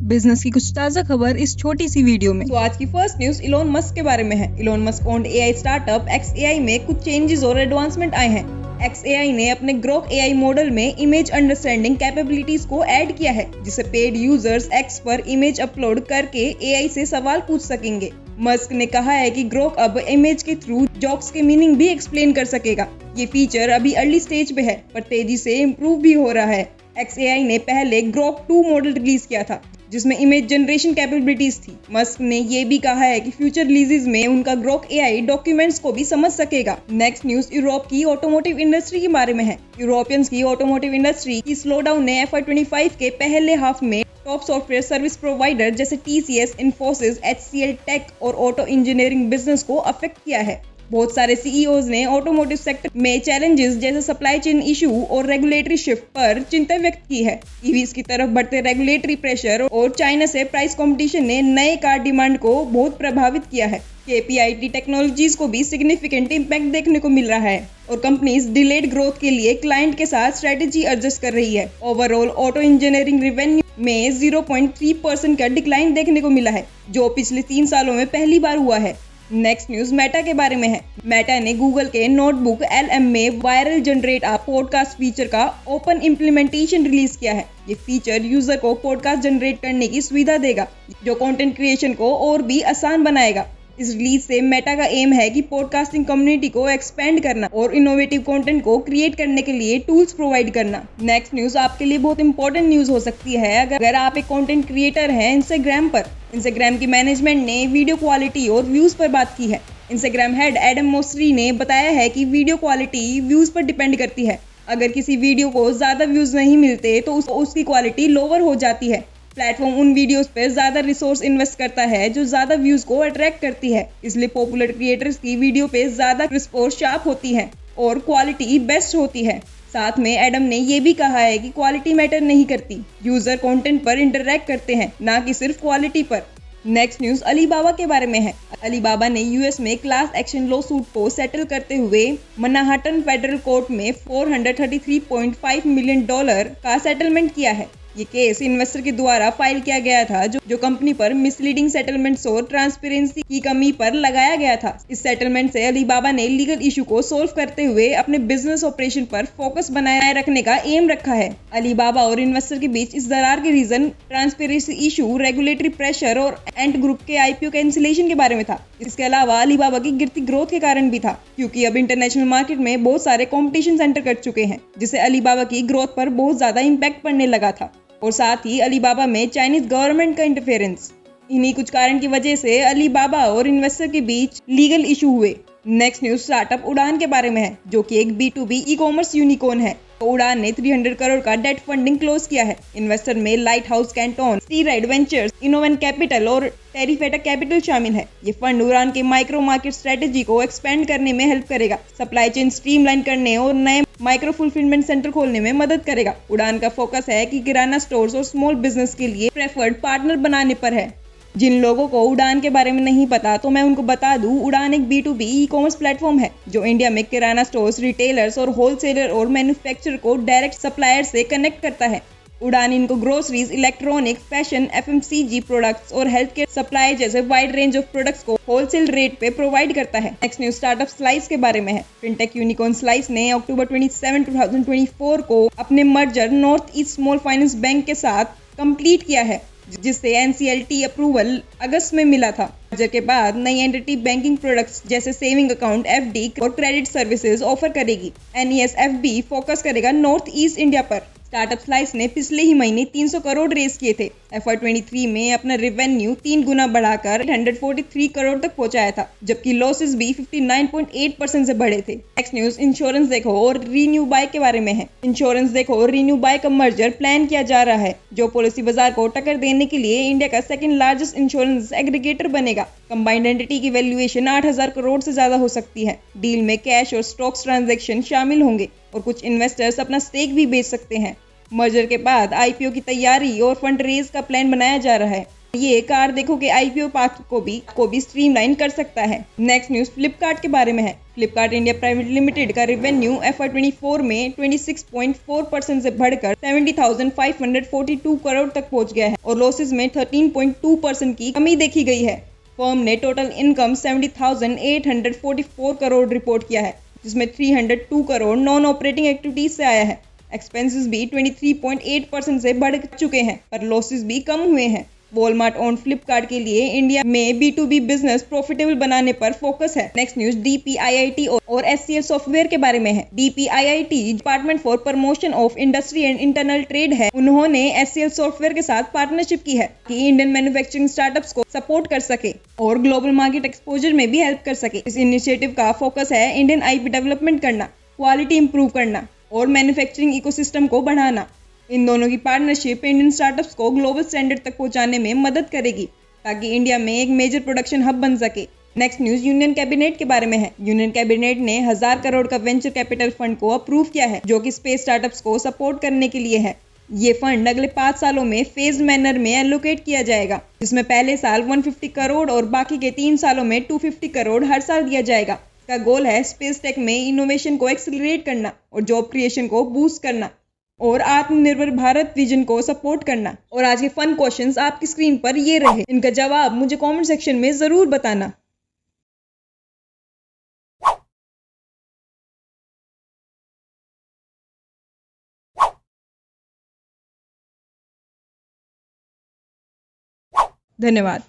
Business की कुछ ताजा खबर इस छोटी सी वीडियो में। तो आज की फर्स्ट न्यूज इलोन मस्क के बारे में है। Elon Musk owned AI startup XAI में कुछ चेंजेस और एडवांसमेंट आए हैं। XAI ने अपने ग्रोक AI मॉडल में इमेज अंडरस्टैंडिंग कैपेबिलिटीज को ऐड किया है, जिसे पेड यूजर्स X पर इमेज अपलोड करके AI से सवाल पूछ सकेंगे। मस्क ने कहा है कि ग्रोक अब इमेज के थ्रू जोक्स के मीनिंग भी एक्सप्लेन कर सकेगा। ये फीचर अभी अर्ली स्टेज पे है, पर तेजी से इम्प्रूव भी हो रहा है। XAI ने पहले ग्रोक 2 मॉडल रिलीज किया था, जिसमें इमेज जनरेशन कैपेबिलिटीज थी। मस्क ने ये भी कहा है कि फ्यूचर रिलीजेस में उनका ग्रोक AI डॉक्यूमेंट्स को भी समझ सकेगा। नेक्स्ट न्यूज यूरोप की ऑटोमोटिव इंडस्ट्री के बारे में है। यूरोपियंस की ऑटोमोटिव इंडस्ट्री की स्लोडाउन ने FY25 के पहले हाफ में टॉप सॉफ्टवेयर सर्विस प्रोवाइडर जैसे TCS, इन्फोसिस, HCL टेक और ऑटो इंजीनियरिंग बिजनेस को अफेक्ट किया है। बहुत सारे CEOs ने ऑटोमोटिव सेक्टर में चैलेंजेस जैसे सप्लाई चेन इशू और रेगुलेटरी शिफ्ट पर चिंता व्यक्त की है। EVs की तरफ बढ़ते रेगुलेटरी प्रेशर और चाइना से प्राइस कंपटीशन ने नए कार डिमांड को बहुत प्रभावित किया है। KPIT टेक्नोलॉजीज को भी सिग्निफिकेंट इम्पैक्ट देखने को मिल रहा है और कंपनीज डिलेड ग्रोथ के लिए क्लाइंट के साथ स्ट्रेटेजी एडजस्ट कर रही है। ओवरऑल ऑटो इंजीनियरिंग रेवेन्यू में 0.3% का डिक्लाइन देखने को मिला है, जो पिछले 3 सालों में पहली बार हुआ है। नेक्स्ट न्यूज मेटा के बारे में है। मेटा ने गूगल के नोटबुक LM में viral generate a podcast feature का ओपन इम्प्लीमेंटेशन रिलीज किया है। ये फीचर यूजर को पॉडकास्ट जनरेट करने की सुविधा देगा, जो कंटेंट क्रिएशन को और भी आसान बनाएगा। इस रिलीज से मेटा का एम है कि पॉडकास्टिंग कम्युनिटी को एक्सपेंड करना और इनोवेटिव कंटेंट को क्रिएट करने के लिए टूल्स प्रोवाइड करना। नेक्स्ट न्यूज आपके लिए बहुत इंपॉर्टेंट न्यूज हो सकती है अगर आप एक कंटेंट क्रिएटर हैं इंस्टाग्राम पर। इंस्टाग्राम की मैनेजमेंट ने वीडियो क्वालिटी और व्यूज पर बात की है। इंस्टाग्राम हेड एडम मोसरी ने बताया है कि वीडियो क्वालिटी व्यूज पर डिपेंड करती है। अगर किसी वीडियो को ज्यादा व्यूज नहीं मिलते तो उसकी क्वालिटी लोअर हो जाती है। प्लेटफॉर्म उन वीडियोस पे ज्यादा रिसोर्स इन्वेस्ट करता है जो ज्यादा व्यूज को अट्रैक्ट करती है, इसलिए पॉपुलर क्रिएटर्स की वीडियो पे ज्यादा क्रिस्प और शार्प होती है और क्वालिटी बेस्ट होती है। साथ में एडम ने ये भी कहा है कि क्वालिटी मैटर नहीं करती, यूजर कंटेंट पर इंटरैक्ट करते हैं, ना कि सिर्फ क्वालिटी पर। नेक्स्ट न्यूज अलीबाबा के बारे में है। अलीबाबा ने US में क्लास एक्शन लॉ सूट को सेटल करते हुए मनाहटन फेडरल कोर्ट में $433.5 मिलियन का सेटलमेंट किया है। ये केस इन्वेस्टर के द्वारा फाइल किया गया था, जो कंपनी पर मिसलीडिंग सेटलमेंट्स और ट्रांसपेरेंसी की कमी पर लगाया गया था। इस सेटलमेंट से अलीबाबा ने लीगल इशू को सोल्व करते हुए अपने बिजनेस ऑपरेशन पर फोकस बनाए रखने का एम रखा है। अलीबाबा और इन्वेस्टर के बीच इस दरार के reason transparency issue, regulatory pressure और एंट ग्रुप के IPO कैंसिलेशन के बारे में था। इसके अलावा अलीबाबा की गिरती ग्रोथ के कारण भी था, क्योंकि अब इंटरनेशनल मार्केट में बहुत सारे कॉम्पिटिशन सेंटर कर चुके हैं, जिससे अलीबाबा की ग्रोथ पर बहुत ज्यादा इम्पैक्ट पड़ने लगा था। और साथ ही अलीबाबा में चाइनीज गवर्नमेंट का इंटरफेरेंस। इन्हीं कुछ कारण की वजह से अलीबाबा और इन्वेस्टर के बीच लीगल इशू हुए। नेक्स्ट न्यूज स्टार्टअप उड़ान के बारे में है, जो कि एक B2B ई-कॉमर्स यूनिकॉर्न है। तो उड़ान ने 300 करोड़ का डेट फंडिंग क्लोज किया है। इन्वेस्टर में Lighthouse Canton, Stride ventures, Innoven capital और टेरिफेटा कैपिटल शामिल है। ये फंड उड़ान के माइक्रो मार्केट स्ट्रेटेजी को एक्सपेंड करने में हेल्प करेगा, सप्लाई चेन स्ट्रीमलाइन करने और नए माइक्रो फुलफिलमेंट सेंटर खोलने में मदद करेगा। उड़ान का फोकस है कि किराना स्टोर्स और स्मॉल बिजनेस के लिए प्रेफर्ड पार्टनर बनाने पर है। जिन लोगों को उड़ान के बारे में नहीं पता, तो मैं उनको बता दूं, उड़ान एक B2B ई-कॉमर्स प्लेटफॉर्म है, जो इंडिया में किराना स्टोर्स, रिटेलर्स और होलसेलर और मैन्युफैक्चरर को डायरेक्ट सप्लायर से कनेक्ट करता है। उड़ान इनको groceries, electronic, fashion, FMCG products और हेल्थ केयर सप्लाई जैसे वाइड रेंज ऑफ प्रोडक्ट्स को होलसेल रेट पे प्रोवाइड करता है। नेक्स्ट न्यूज स्टार्टअप स्लाइस के बारे में है। फिनटेक यूनिकॉर्न स्लाइस ने अक्टूबर 27, 2024 को अपने merger north east small finance bank के साथ कंप्लीट किया है, जिससे NCLT अप्रूवल अगस्त में मिला था। मर्जर के बाद नई एंटिटी बैंकिंग प्रोडक्ट्स जैसे सेविंग अकाउंट, FD और क्रेडिट सर्विसेज ऑफर करेगी। NESFB फोकस करेगा नॉर्थ ईस्ट इंडिया पर। स्टार्टअप स्लाइस ने पिछले ही महीने 300 करोड़ रेस किए थे। FY23 में अपना रेवेन्यू 3 गुना बढ़ाकर 143 करोड़ तक पहुंचाया था, जबकि लॉसेस भी 59.8% से बढ़े थे। नेक्स्ट न्यूज इंश्योरेंस देखो और रीन्यू बाय के बारे में है। इंश्योरेंस देखो और रीन्यू बाय का मर्जर प्लान किया जा रहा है, जो पॉलिसी बाजार को टक्कर देने के लिए इंडिया का सेकंड लार्जेस्ट इंश्योरेंस एग्रीगेटर बनेगा। कंबाइंड एंटिटी की वैल्यूएशन 8,000 करोड़ से ज्यादा हो सकती है। डील में कैश और स्टॉक्स ट्रांजैक्शन शामिल होंगे और कुछ इन्वेस्टर्स अपना स्टेक भी बेच सकते हैं। मर्जर के बाद IPO की तैयारी और फंड रेज का प्लान बनाया जा रहा है। ये कार देखो के आईपीओ पाथ को भी स्ट्रीमलाइन कर सकता है। नेक्स्ट न्यूज फ्लिपकार्ट के बारे में है। फ्लिपकार्ट इंडिया प्राइवेट लिमिटेड का रेवेन्यू FY24 में 26.4% से बढ़कर 70,542 करोड़ तक पहुंच गया है और लॉसेस में 13.2% की कमी देखी गई है। फर्म ने टोटल इनकम 70,844 करोड़ रिपोर्ट किया है, जिसमें 302 करोड़ नॉन ऑपरेटिंग एक्टिविटीज से आया है। एक्सपेंसेस भी 23.8% से बढ़ चुके हैं, पर लॉसेस भी कम हुए हैं। वॉलमार्ट ऑन फ्लिपकार्ट के लिए इंडिया में B2B बिजनेस प्रॉफिटेबल बनाने पर फोकस है। नेक्स्ट न्यूज DPIIT और SCL सॉफ्टवेयर के बारे में है। DPIIT department for promotion of industry and internal trade है। उन्होंने SCL सॉफ्टवेयर के साथ पार्टनरशिप की है कि इंडियन मैन्युफैक्चरिंग स्टार्टअप्स को सपोर्ट कर सके और ग्लोबल मार्केट एक्सपोजर में भी हेल्प कर सके। इस इनिशिएटिव का फोकस है इंडियन IP डेवलपमेंट करना, क्वालिटी इंप्रूव करना और मैन्युफैक्चरिंग इकोसिस्टम को बढ़ाना। इन दोनों की पार्टनरशिप इंडियन स्टार्टअप्स को ग्लोबल स्टैंडर्ड तक पहुंचाने में मदद करेगी, ताकि इंडिया में एक मेजर प्रोडक्शन हब बन सके। नेक्स्ट न्यूज यूनियन कैबिनेट के बारे में है। यूनियन कैबिनेट ने 1000 करोड़ का वेंचर कैपिटल फंड को अप्रूव किया है, जो कि स्पेस स्टार्टअप्स को सपोर्ट करने के लिए है। ये फंड अगले 5 सालों में फेज मैनर में एलोकेट किया जाएगा, जिसमें पहले साल 150 करोड़ और बाकी के 3 सालों में 250 करोड़ हर साल दिया जाएगा। इसका गोल है स्पेस टेक में इनोवेशन को एक्सेलरेट करना और जॉब क्रिएशन को बूस्ट करना और आत्मनिर्भर भारत विजन को सपोर्ट करना। और आज के फन क्वेश्चंस आपकी स्क्रीन पर ये रहे, इनका जवाब मुझे कमेंट सेक्शन में जरूर बताना। धन्यवाद।